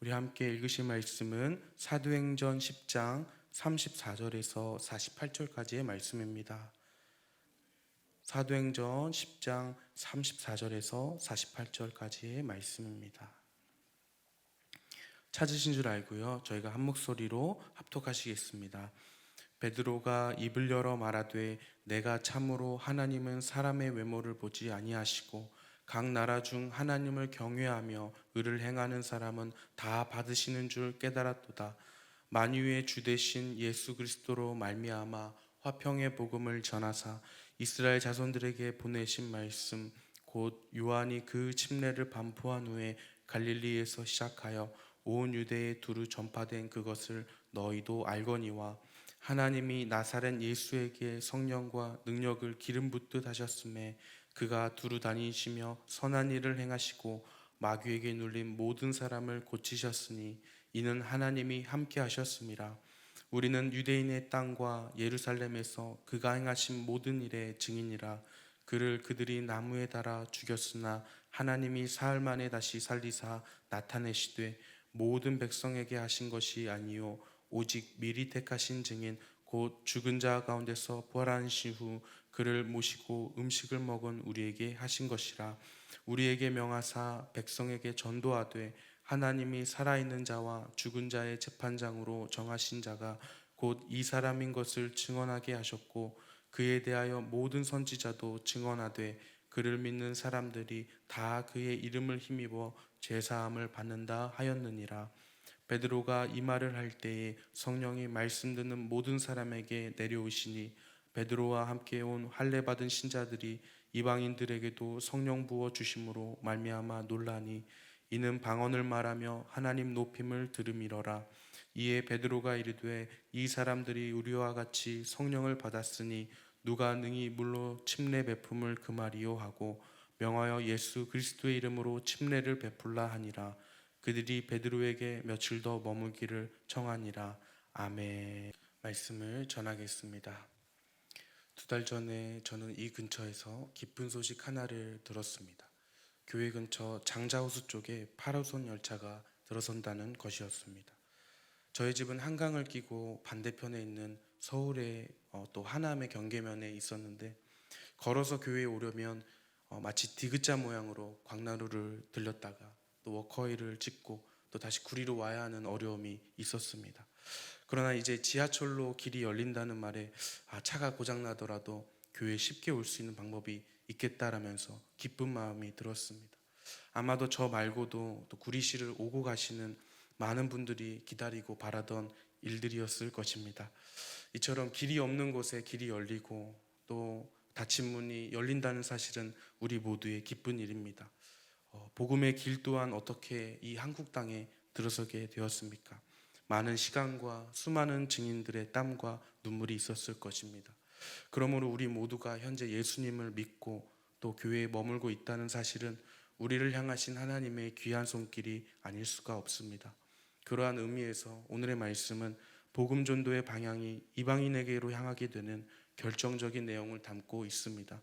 우리 함께 읽으실 말씀은 사도행전 10장 34절에서 48절까지의 말씀입니다. 사도행전 10장 34절에서 48절까지의 말씀입니다. 찾으신 줄 알고요. 저희가 한 목소리로 합독하시겠습니다. 베드로가 입을 열어 말하되 내가 참으로 하나님은 사람의 외모를 보지 아니하시고 각 나라 중 하나님을 경외하며 의를 행하는 사람은 다 받으시는 줄 깨달았도다. 만유의 주 되신 예수 그리스도로 말미암아 화평의 복음을 전하사 이스라엘 자손들에게 보내신 말씀 곧 요한이 그 침례를 반포한 후에 갈릴리에서 시작하여 온 유대에 두루 전파된 그것을 너희도 알거니와 하나님이 나사렛 예수에게 성령과 능력을 기름 붓듯 하셨음에 그가 두루 다니시며 선한 일을 행하시고 마귀에게 눌린 모든 사람을 고치셨으니 이는 하나님이 함께 하셨음이라. 우리는 유대인의 땅과 예루살렘에서 그가 행하신 모든 일의 증인이라. 그를 그들이 나무에 달아 죽였으나 하나님이 사흘 만에 다시 살리사 나타내시되 모든 백성에게 하신 것이 아니요 오직 미리 택하신 증인 곧 죽은 자 가운데서 부활하신 후 그를 모시고 음식을 먹은 우리에게 하신 것이라. 우리에게 명하사 백성에게 전도하되 하나님이 살아있는 자와 죽은 자의 재판장으로 정하신 자가 곧 이 사람인 것을 증언하게 하셨고 그에 대하여 모든 선지자도 증언하되 그를 믿는 사람들이 다 그의 이름을 힘입어 죄사함을 받는다 하였느니라. 베드로가 이 말을 할 때에 성령이 말씀 듣는 모든 사람에게 내려오시니 베드로와 함께 온 할례 받은 신자들이 이방인들에게도 성령 부어 주심으로 말미암아 놀라니 이는 방언을 말하며 하나님 높임을 들음이러라. 이에 베드로가 이르되 이 사람들이 우리와 같이 성령을 받았으니 누가 능히 물로 침례 베품을 금하리요 하고 명하여 예수 그리스도의 이름으로 침례를 베풀라 하니라. 그들이 베드로에게 며칠 더 머물기를 청하니라. 아멘. 말씀을 전하겠습니다. 2달 전에 저는 이 근처에서 기쁜 소식 하나를 들었습니다. 교회 근처 장자호수 쪽에 8호선 열차가 들어선다는 것이었습니다. 저희 집은 한강을 끼고 반대편에 있는 서울의 또 하남의 경계면에 있었는데 걸어서 교회에 오려면 마치 디귿자 모양으로 광나루를 들렸다가 또 워커힐을 찍고 또 다시 구리로 와야 하는 어려움이 있었습니다. 그러나 이제 지하철로 길이 열린다는 말에 차가 고장나더라도 교회에 쉽게 올 수 있는 방법이 있겠다라면서 기쁜 마음이 들었습니다. 아마도 저 말고도 또 구리시를 오고 가시는 많은 분들이 기다리고 바라던 일들이었을 것입니다. 이처럼 길이 없는 곳에 길이 열리고 또 닫힌 문이 열린다는 사실은 우리 모두의 기쁜 일입니다. 복음의 길 또한 어떻게 이 한국 땅에 들어서게 되었습니까? 많은 시간과 수많은 증인들의 땀과 눈물이 있었을 것입니다. 그러므로 우리 모두가 현재 예수님을 믿고 또 교회에 머물고 있다는 사실은 우리를 향하신 하나님의 귀한 손길이 아닐 수가 없습니다. 그러한 의미에서 오늘의 말씀은 복음 전도의 방향이 이방인에게로 향하게 되는 결정적인 내용을 담고 있습니다.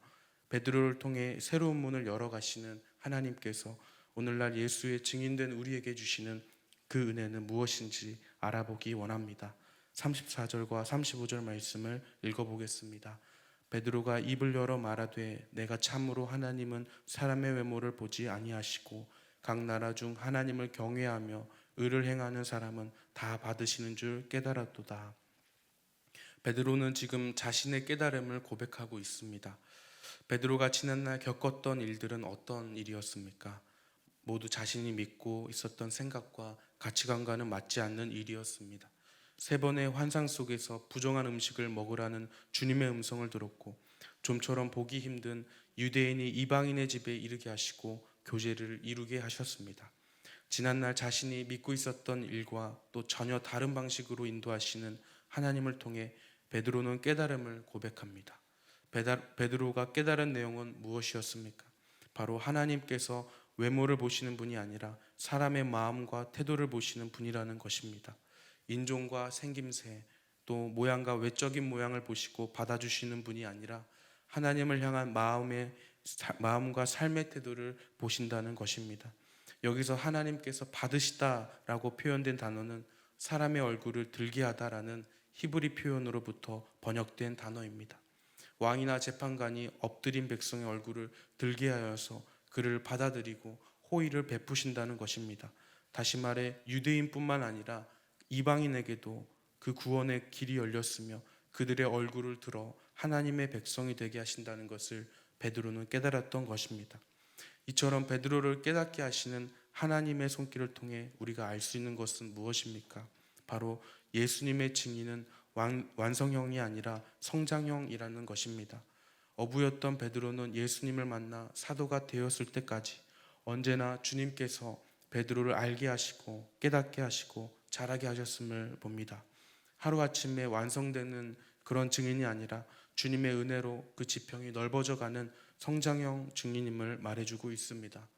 베드로를 통해 새로운 문을 열어가시는 하나님께서 오늘날 예수의 증인된 우리에게 주시는 그 은혜는 무엇인지 알아보기 원합니다. 34절과 35절 말씀을 읽어보겠습니다. 베드로가 입을 열어 말하되 내가 참으로 하나님은 사람의 외모를 보지 아니하시고 각 나라 중 하나님을 경외하며 의를 행하는 사람은 다 받으시는 줄 깨달았도다. 베드로는 지금 자신의 깨달음을 고백하고 있습니다. 베드로가 지난날 겪었던 일들은 어떤 일이었습니까? 모두 자신이 믿고 있었던 생각과 가치관과는 맞지 않는 일이었습니다. 3번의 환상 속에서 부정한 음식을 먹으라는 주님의 음성을 들었고 좀처럼 보기 힘든 유대인이 이방인의 집에 이르게 하시고 교제를 이루게 하셨습니다. 지난날 자신이 믿고 있었던 일과 또 전혀 다른 방식으로 인도하시는 하나님을 통해 베드로는 깨달음을 고백합니다. 베드로가 깨달은 내용은 무엇이었습니까? 바로 하나님께서 외모를 보시는 분이 아니라 사람의 마음과 태도를 보시는 분이라는 것입니다. 인종과 생김새 또 모양과 외적인 모양을 보시고 받아주시는 분이 아니라 하나님을 향한 마음과 삶의 태도를 보신다는 것입니다. 여기서 하나님께서 받으시다라고 표현된 단어는 사람의 얼굴을 들게 하다라는 히브리 표현으로부터 번역된 단어입니다. 왕이나 재판관이 엎드린 백성의 얼굴을 들게 하여서 그를 받아들이고 호의를 베푸신다는 것입니다. 다시 말해 유대인뿐만 아니라 이방인에게도 그 구원의 길이 열렸으며 그들의 얼굴을 들어 하나님의 백성이 되게 하신다는 것을 베드로는 깨달았던 것입니다. 이처럼 베드로를 깨닫게 하시는 하나님의 손길을 통해 우리가 알 수 있는 것은 무엇입니까? 바로 예수님의 증인은 완성형이 아니라 성장형이라는 것입니다. 어부였던 베드로는 예수님을 만나 사도가 되었을 때까지 언제나 주님께서 베드로를 알게 하시고 깨닫게 하시고 자라게 하셨음을 봅니다. 하루아침에 완성되는 그런 증인이 아니라 주님의 은혜로 그 지평이 넓어져가는 성장형 증인임을 말해주고 있습니다.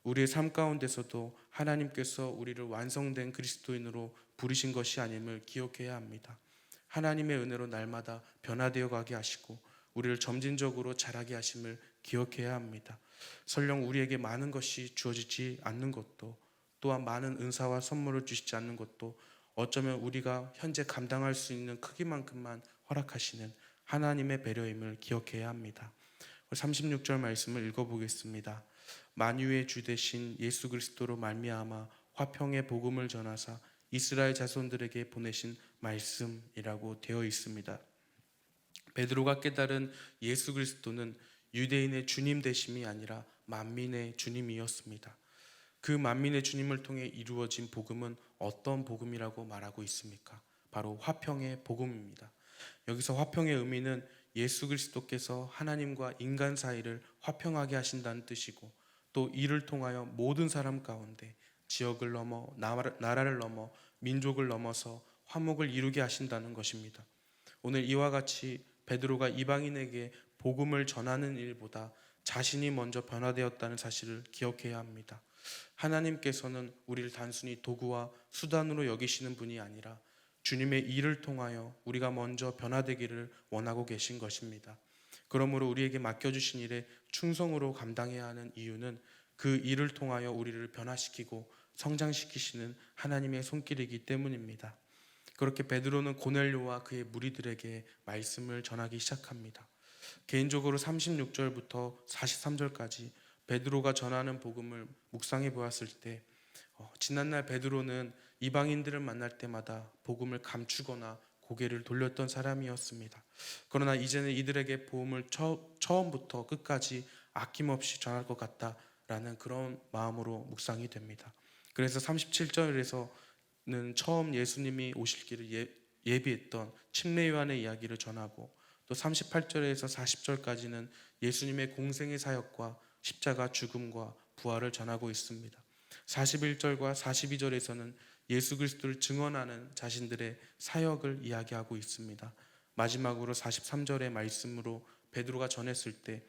우리의 삶 가운데서도 하나님께서 우리를 완성된 그리스도인으로 부르신 것이 아님을 기억해야 합니다. 하나님의 은혜로 날마다 변화되어 가게 하시고 우리를 점진적으로 자라게 하심을 기억해야 합니다. 설령 우리에게 많은 것이 주어지지 않는 것도, 또한 많은 은사와 선물을 주시지 않는 것도 어쩌면 우리가 현재 감당할 수 있는 크기만큼만 허락하시는 하나님의 배려임을 기억해야 합니다. 36절 말씀을 읽어보겠습니다. 만유의 주 되신 예수 그리스도로 말미암아 화평의 복음을 전하사 이스라엘 자손들에게 보내신 말씀이라고 되어 있습니다. 베드로가 깨달은 예수 그리스도는 유대인의 주님 되심이 아니라 만민의 주님이었습니다. 그 만민의 주님을 통해 이루어진 복음은 어떤 복음이라고 말하고 있습니까? 바로 화평의 복음입니다. 여기서 화평의 의미는 예수 그리스도께서 하나님과 인간 사이를 화평하게 하신다는 뜻이고, 또 이를 통하여 모든 사람 가운데 지역을 넘어 나라를 넘어 민족을 넘어서 화목을 이루게 하신다는 것입니다. 오늘 이와 같이 베드로가 이방인에게 복음을 전하는 일보다 자신이 먼저 변화되었다는 사실을 기억해야 합니다. 하나님께서는 우리를 단순히 도구와 수단으로 여기시는 분이 아니라 주님의 일을 통하여 우리가 먼저 변화되기를 원하고 계신 것입니다. 그러므로 우리에게 맡겨주신 일에 충성으로 감당해야 하는 이유는 그 일을 통하여 우리를 변화시키고 성장시키시는 하나님의 손길이기 때문입니다. 그렇게 베드로는 고넬료와 그의 무리들에게 말씀을 전하기 시작합니다. 개인적으로 36절부터 43절까지 베드로가 전하는 복음을 묵상해 보았을 때 지난날 베드로는 이방인들을 만날 때마다 복음을 감추거나 고개를 돌렸던 사람이었습니다. 그러나 이제는 이들에게 복음을 처음부터 끝까지 아낌없이 전할 것 같다라는 그런 마음으로 묵상이 됩니다. 그래서 37절에서는 처음 예수님이 오실 길을 예비했던 침례 요한의 이야기를 전하고, 또 38절에서 40절까지는 예수님의 공생의 사역과 십자가 죽음과 부활을 전하고 있습니다. 41절과 42절에서는 예수 그리스도를 증언하는 자신들의 사역을 이야기하고 있습니다. 마지막으로 43절의 말씀으로 베드로가 전했을 때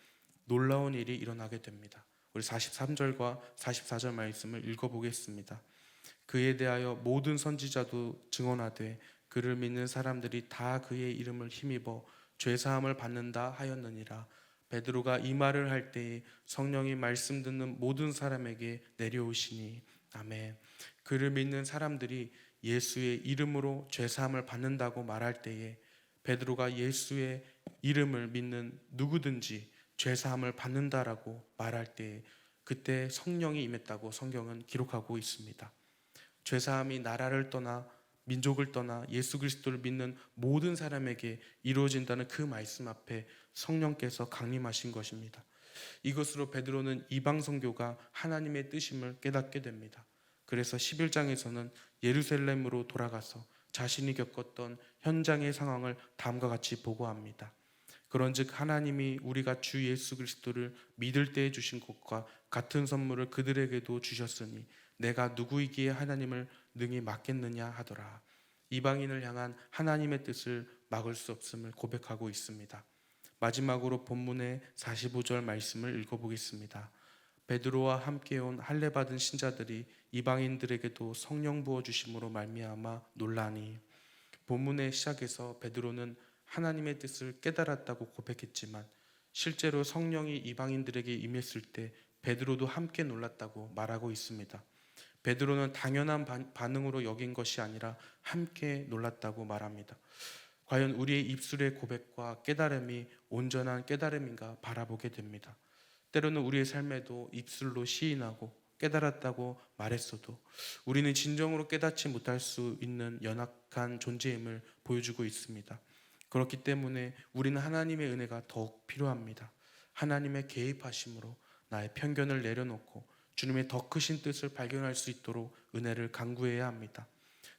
놀라운 일이 일어나게 됩니다. 우리 43절과 44절 말씀을 읽어보겠습니다. 그에 대하여 모든 선지자도 증언하되 그를 믿는 사람들이 다 그의 이름을 힘입어 죄사함을 받는다 하였느니라. 베드로가 이 말을 할 때에 성령이 말씀 듣는 모든 사람에게 내려오시니. 아멘. 그를 믿는 사람들이 예수의 이름으로 죄사함을 받는다고 말할 때에 베드로가 예수의 이름을 믿는 누구든지 죄사함을 받는다라고 말할 때 그때 성령이 임했다고 성경은 기록하고 있습니다. 죄사함이 나라를 떠나 민족을 떠나 예수 그리스도를 믿는 모든 사람에게 이루어진다는 그 말씀 앞에 성령께서 강림하신 것입니다. 이것으로 베드로는 이방 선교가 하나님의 뜻임을 깨닫게 됩니다. 그래서 11장에서는 예루살렘으로 돌아가서 자신이 겪었던 현장의 상황을 다음과 같이 보고합니다. 그런즉 하나님이 우리가 주 예수 그리스도를 믿을 때에 주신 것과 같은 선물을 그들에게도 주셨으니 내가 누구이기에 하나님을 능히 막겠느냐 하더라. 이방인을 향한 하나님의 뜻을 막을 수 없음을 고백하고 있습니다. 마지막으로 본문의 45절 말씀을 읽어보겠습니다. 베드로와 함께 온 할례 받은 신자들이 이방인들에게도 성령 부어 주심으로 말미암아 놀라니. 본문의 시작에서 베드로는 하나님의 뜻을 깨달았다고 고백했지만 실제로 성령이 이방인들에게 임했을 때 베드로도 함께 놀랐다고 말하고 있습니다. 베드로는 당연한 반응으로 여긴 것이 아니라 함께 놀랐다고 말합니다. 과연 우리의 입술의 고백과 깨달음이 온전한 깨달음인가 바라보게 됩니다. 때로는 우리의 삶에도 입술로 시인하고 깨달았다고 말했어도 우리는 진정으로 깨닫지 못할 수 있는 연약한 존재임을 보여주고 있습니다. 그렇기 때문에 우리는 하나님의 은혜가 더욱 필요합니다. 하나님의 개입하심으로 나의 편견을 내려놓고 주님의 더 크신 뜻을 발견할 수 있도록 은혜를 간구해야 합니다.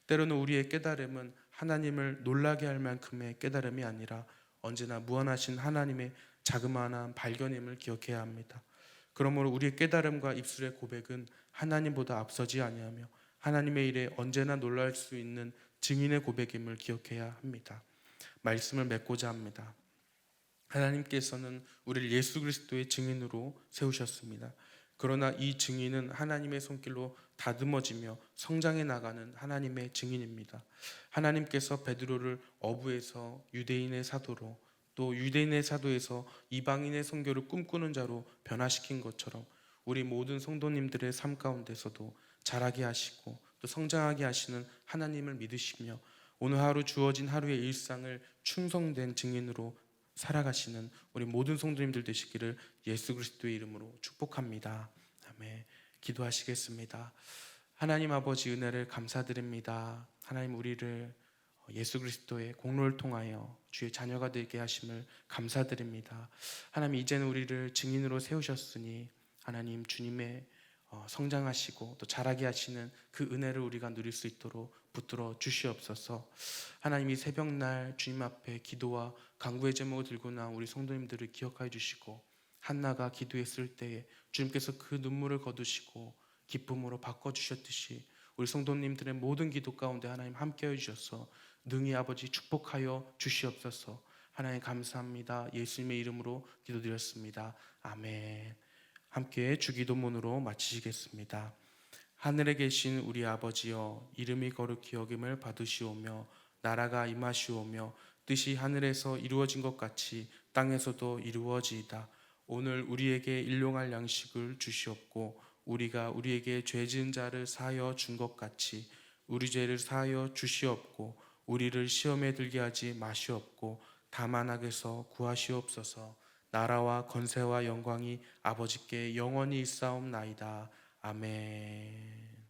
때로는 우리의 깨달음은 하나님을 놀라게 할 만큼의 깨달음이 아니라 언제나 무한하신 하나님의 자그마한 발견임을 기억해야 합니다. 그러므로 우리의 깨달음과 입술의 고백은 하나님보다 앞서지 아니하며 하나님의 일에 언제나 놀랄 수 있는 증인의 고백임을 기억해야 합니다. 말씀을 맺고자 합니다. 하나님께서는 우리를 예수 그리스도의 증인으로 세우셨습니다. 그러나 이 증인은 하나님의 손길로 다듬어지며 성장해 나가는 하나님의 증인입니다. 하나님께서 베드로를 어부에서 유대인의 사도로, 또 유대인의 사도에서 이방인의 선교를 꿈꾸는 자로 변화시킨 것처럼 우리 모든 성도님들의 삶 가운데서도 자라게 하시고 또 성장하게 하시는 하나님을 믿으시며 오늘 하루 주어진 하루의 일상을 충성된 증인으로 살아가시는 우리 모든 성도님들 되시기를 예수 그리스도의 이름으로 축복합니다. 아멘. 기도하시겠습니다. 하나님 아버지, 은혜를 감사드립니다. 하나님, 우리를 예수 그리스도의 공로를 통하여 주의 자녀가 되게 하심을 감사드립니다. 하나님, 이제는 우리를 증인으로 세우셨으니 하나님, 주님의 성장하시고 또 자라게 하시는 그 은혜를 우리가 누릴 수 있도록 붙들어 주시옵소서. 하나님, 이 새벽날 주님 앞에 기도와 간구의 제목을 들고 나온 우리 성도님들을 기억하여 주시고 한나가 기도했을 때에 주님께서 그 눈물을 거두시고 기쁨으로 바꿔주셨듯이 우리 성도님들의 모든 기도 가운데 하나님 함께해 주셔서 능히 아버지 축복하여 주시옵소서. 하나님 감사합니다. 예수님의 이름으로 기도드렸습니다. 아멘. 함께 주기도문으로 마치시겠습니다. 하늘에 계신 우리 아버지여, 이름이 거룩히 여김을 받으시오며 나라가 임하시오며 뜻이 하늘에서 이루어진 것 같이 땅에서도 이루어지이다. 오늘 우리에게 일용할 양식을 주시옵고 우리가 우리에게 죄 지은 자를 사하여 준 것 같이 우리 죄를 사하여 주시옵고 우리를 시험에 들게 하지 마시옵고 다만 악에서 구하시옵소서. 나라와 권세와 영광이 아버지께 영원히 있사옵나이다. 아멘.